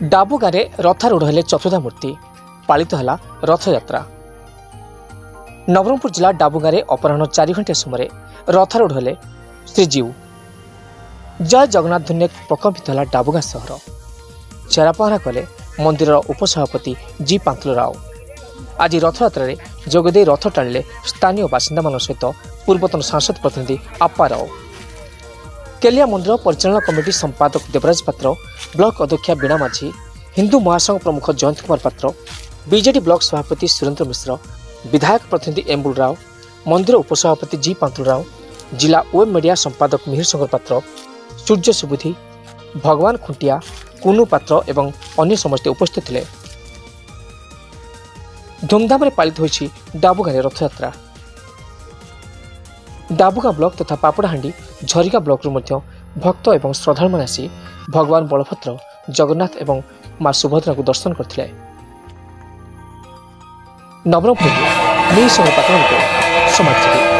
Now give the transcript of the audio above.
डाबू गाँव में रथारूढ़ हेले चतुर्धा मूर्ति पालित है रथयात्रा। नवरंगपुर जिला डाबू गाँव में अपराह 4 घंटे समय रथारूढ़ हेले श्रीजीव। जय जगन्नाथ धुने प्रकम्पित है डाबूगाँ सहर। चेरापहरा कले मंदिर उपसभापति जी पांतुल राव। आज रथयात्रा जोगदे रथ टाणिले स्थानीय बासिंदा मान सहित पूर्वतन सांसद प्रतिनिधि आप्पा राव। केलिया मंदिर परिचालना कमिटी संपादक देवराज पात्र, ब्लॉक अध्यक्षा बीणा माझी, हिंदू महासंघ प्रमुख जयंत कुमार पात्र, बीजेडी ब्लॉक सभापति सुरेंद्र मिश्र, विधायक प्रतिनिधि एम्बुल राव, मंदिर उपसभापति जी पांतुल राव, जिला वेब मीडिया संपादक मिहिर शंकर पात्र, सूर्य सुबुद्धि, भगवान खुंटिया, कुनु पात्र एवं अन्य समस्ते उपस्थित थे। धूमधाम पालित होइछि डाबूगाँ रथयात्रा। डाबूगाँ ब्लॉक तथा पापड़ाहांडी झरिका ब्लॉक भक्त एवं श्रद्धालु माने आसी भगवान बलभद्र, जगन्नाथ एवं मां सुभद्रा को दर्शन करथिले। नवरंगपुर समाज।